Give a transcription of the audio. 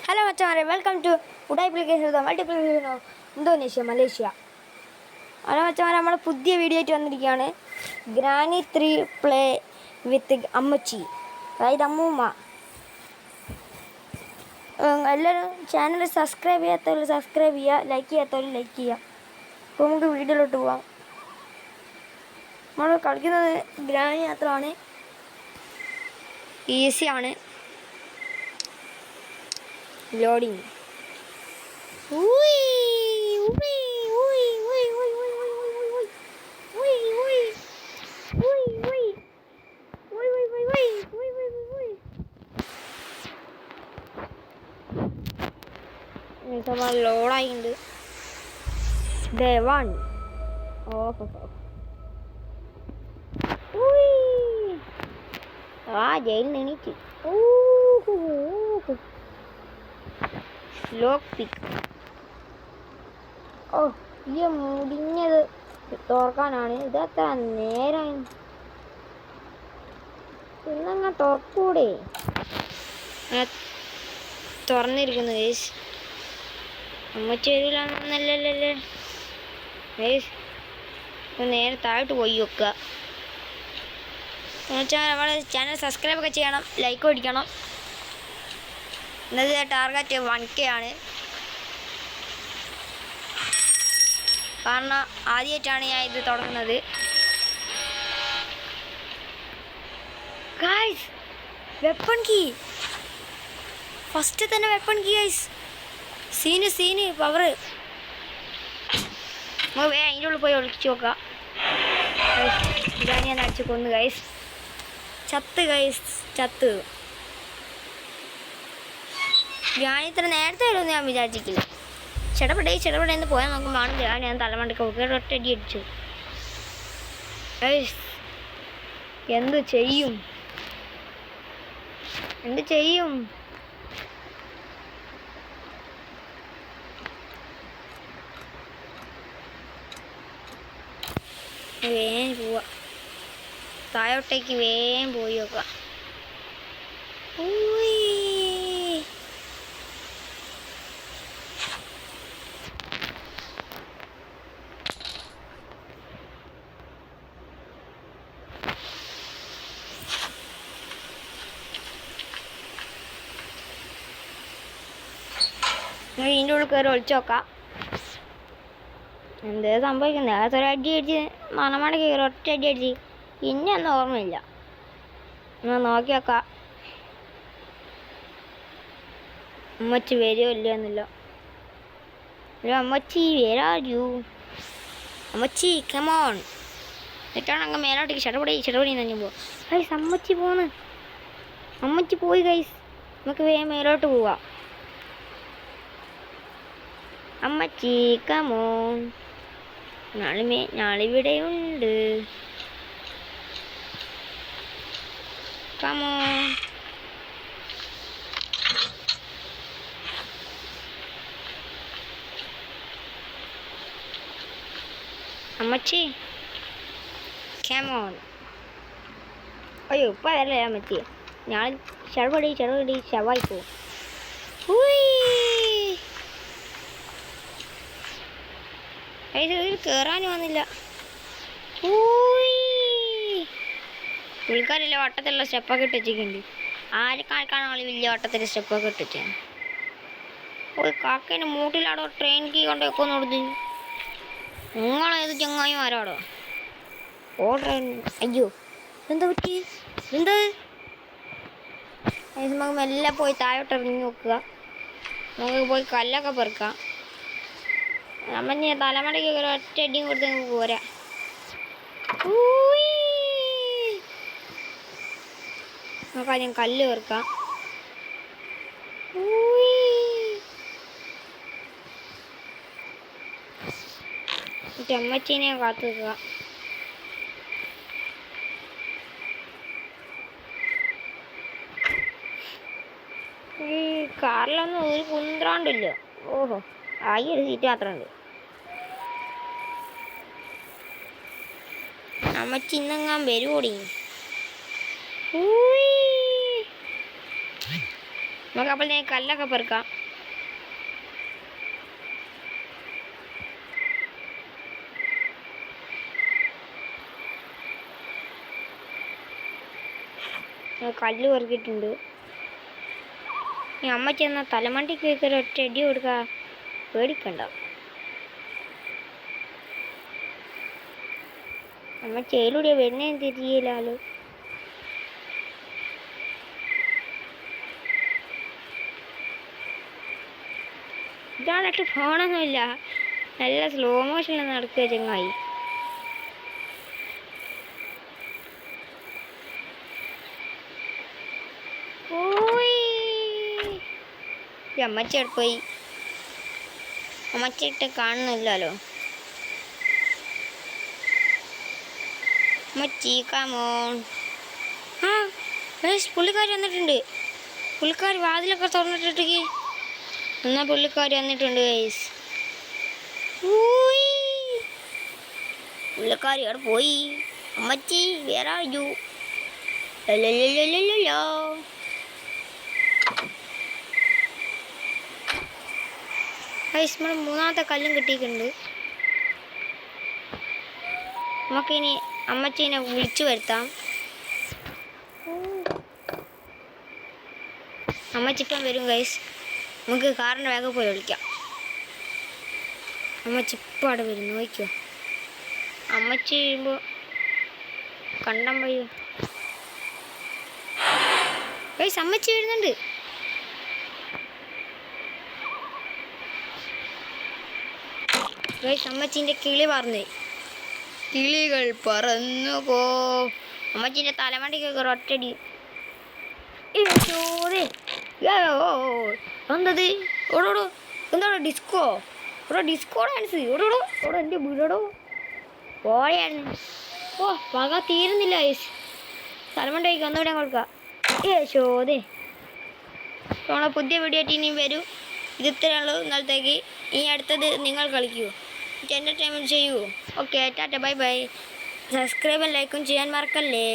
Hello, welcome to Multiplication of Indonesia, Malaysia. നമ്മൾ പുതിയ video ആയിട്ട് വന്നിരിക്കുകയാണ്. ഗ്രാനി 3 പ്ലേ വിത്ത് അമ്മച്ചി, അതായത് അമ്മൂമ്മ. എല്ലാവരും ചാനൽ സബ്സ്ക്രൈബ് ചെയ്യാത്തവർ സബ്സ്ക്രൈബ് ചെയ്യുക, ലൈക്ക് ചെയ്യാത്തവർ ലൈക്ക് ചെയ്യുക. അപ്പോൾ നമുക്ക് വീഡിയോയിലോട്ട് പോവാം. നമ്മൾ കളിക്കുന്നത് ഗ്രാനി മാത്രമാണ്, ഈസിയാണ്. ലോഡിങ് ലോഡായിട്ടുണ്ട്. ഡേ 1. ജയിലിൽ എണീറ്റ്. ലോക്ക് പിക്ക്. ഈ മുടിഞ്ഞത് തുറക്കാനാണ്. ഇതത്ര നേരം ഇന്നങ്ങ തുറക്കൂടെ. തുറന്നിരിക്കുന്നു ഗൈസ്. അമ്മച്ചി വരില്ലല്ലേ ഗൈസ്. നേരെ താഴോട്ട് പോയി വെക്കുക. നമ്മുടെ ചാനൽ സബ്സ്ക്രൈബ് ഒക്കെ ചെയ്യണം, ലൈക്ക് അടിക്കണം. ഇന്നത്തെ ടാർഗറ്റ് 1K ആണ്. കാരണം ആദ്യമായിട്ടാണ് ഞാൻ ഇത് തുടങ്ങുന്നത്. ഗൈസ്, വെപ്പൺ കീ ഫസ്റ്റ് തന്നെ. Weapon key guys. സീന് പവർ. നമുക്ക് അതിൻ്റെ ഉള്ളിൽ പോയി ഒളിച്ചു നോക്കാം. ഇതാണ് ഞാൻ അടിച്ച് കൊന്നു ഗൈസ്. ചത്ത്. ഞാൻ ഇത്ര നേരത്തെ വരുമെന്ന് ഞാൻ വിചാരിച്ചിട്ടില്ല. ചെടപടേന്ന് പോയാൽ നോക്കുമ്പോൾ ഞാൻ തലമണ്ടക്ക് ഒറ്റടി അടിച്ചു. എന്ത് ചെയ്യും? വേഗം പോവാ. താഴോട്ടേക്ക് വേഗം പോയി നോക്കാം. ഇതിൻ്റെ ഉള്ളിൽ കയറി ഒളിച്ചു നോക്കാം എന്തേ സംഭവിക്കുന്നത്. നേരത്തെ ഒരു അടി അടിച്ച് മണമട കയറി ഒറ്റ അടി അടിച്ച്. ഇനി ഒന്നും ഓർമ്മയില്ല. എന്നാൽ നോക്കി നോക്കാം അമ്മച്ചി വരുമോ ഇല്ല എന്നില്ല. അമ്മച്ചി വരാജു. അമ്മച്ചി കമോൺ. എന്നിട്ടാണ് അങ്ങ് മേലോട്ടേക്ക് ചടപടി നഞ്ഞുമ്പോൾ ഗൈസ് അമ്മച്ചി പോയി ഗൈസ്. നമുക്ക് വേഗം മേലോട്ട് പോവാം. അമ്മച്ചി കമോൺ. ഞാളിവിടെയുണ്ട്. കമോൺ. അമ്മച്ചി കമോൺ. അയ്യോ ഇപ്പം വരല്ലേ അമ്മച്ചി. ഞാൻ ചടപടി ശവായി പോവും. ഇതിൽ കയറാനും വന്നില്ല. പുള്ളിക്കാരില്ല വട്ടത്തിലുള്ള സ്റ്റെപ്പൊക്കെ ഇട്ട് വെച്ചിട്ടുണ്ട്. ആരെക്കാണോ വലിയ വട്ടത്തിൽ സ്റ്റെപ്പൊക്കെ ഇട്ട് വെച്ചാണ്. കാക്കേൻ്റെ മൂട്ടിലാടോ ട്രെയിൻ കീ കൊണ്ട് വെക്കുമെന്ന് കൊടുത്ത്. നിങ്ങളേത് ചങ്ങായിമാരാടോ? ട്രെയിൻ. അയ്യോ എന്താ പറ്റി? നമുക്ക് മെല്ലെ പോയി താഴോട്ട് ഇറങ്ങി നോക്കുക. നമുക്ക് പോയി കല്ലൊക്കെ പെറുക്കാം. നമ്മൾ തലമടയ്ക്ക് ഒരു ഒറ്റ അടിയും കൊടുത്ത് നമുക്ക് പോരാ. നമുക്കാദ്യം കല്ല് പെറുക്കാം. അമ്മച്ചീനെ കാത്തു നിൽക്കുക. ഈ കാറിലൊന്നും ഒരു കുന്ത്രാണ്ടില്ല. ആയി ഒരു സീറ്റ് മാത്രമുണ്ട്. അമ്മച്ചി ഇന്നെങ്ങാൻ വരുകൂടി. നമുക്ക് അപ്പോൾ കല്ലൊക്കെ പെറുക്കാം. കല്ല് പെറുക്കിയിട്ടുണ്ട്. ഈ അമ്മച്ചി എന്നാൽ തലമണ്ടിക്ക് വെക്കൊരു ഒറ്റ അടി കൊടുക്കുക, പേടിക്കണ്ട. അമ്മച്ചി അതിലൂടെ വരുന്നേന്ന് തിരിയില്ലാലോ. ഇതാണിട്ട് ഫോണൊന്നുമില്ല, നല്ല സ്ലോ മോഷനിൽ നടക്കുക ചങ്ങായി. അമ്മച്ചി അവിടെ പോയി, അമ്മച്ചി ഇട്ട് കാണുന്നില്ലല്ലോ. അമ്മച്ചി കാമോൺ. ആ പുള്ളിക്കാരി വന്നിട്ടുണ്ട്. പുള്ളിക്കാരി വാതിലൊക്കെ തുറന്നിട്ടിട്ടേക്ക്. എന്നാൽ പുള്ളിക്കാരി വന്നിട്ടുണ്ട് ഗൈസ്. പുള്ളിക്കാരി അവിടെ പോയി. അമ്മച്ചി വേറെ ആയു. ഗൈസ് നമ്മൾ മൂന്നാമത്തെ കല്ലും കിട്ടിയിട്ടുണ്ട്. നമുക്കിനി അമ്മച്ചീനെ വിളിച്ചു വരുത്താം. അമ്മച്ചിപ്പം വരും ഗൈസ്. നമുക്ക് കാറിൻ്റെ വേഗം പോയി വിളിക്കാം. അമ്മച്ചി ഇപ്പം അവിടെ വരും, നോക്കിക്കോ. അമ്മച്ചി വരുമ്പോൾ കണ്ടം വഴി ഗൈസ് അമ്മച്ചി വരുന്നുണ്ട്. ഗൈസ് അമ്മച്ചീൻ്റെ കിളി പറന്നേ. കിളികൾ പറന്നു പോ. അമ്മച്ചീൻ്റെ തലമണ്ടിക്കൊക്കെ ഒരു ഒറ്റടി. എന്തത് ഓടോടോ, എന്താടോ ഡിസ്കോ? ഓടോ ഡിസ്കോ ഡാൻസ്. ഓടോടോ ഓടോ, എൻ്റെ വീടോടോ പോയായിരുന്നു. ഓ പക തീരുന്നില്ല ഗൈസ്. തലമണ്ടയ്ക്ക് ഒന്നുകൂടെ കൊടുക്കാം. യേശോദേ. നമ്മളെ പുതിയ വീഡിയോ ആയിട്ട് ഇനിയും വരൂ. ഇത് ഇത്രയുള്ളൂ ഇന്നലത്തേക്ക്. ഇനി അടുത്തത് നിങ്ങൾ കളിക്കൂ, എൻ്റർടൈൻമെൻറ്റ് ചെയ്യൂ. Okay Tata bye bye. സബ്സ്ക്രൈബും ലൈക്കും ചെയ്യാൻ മറക്കല്ലേ.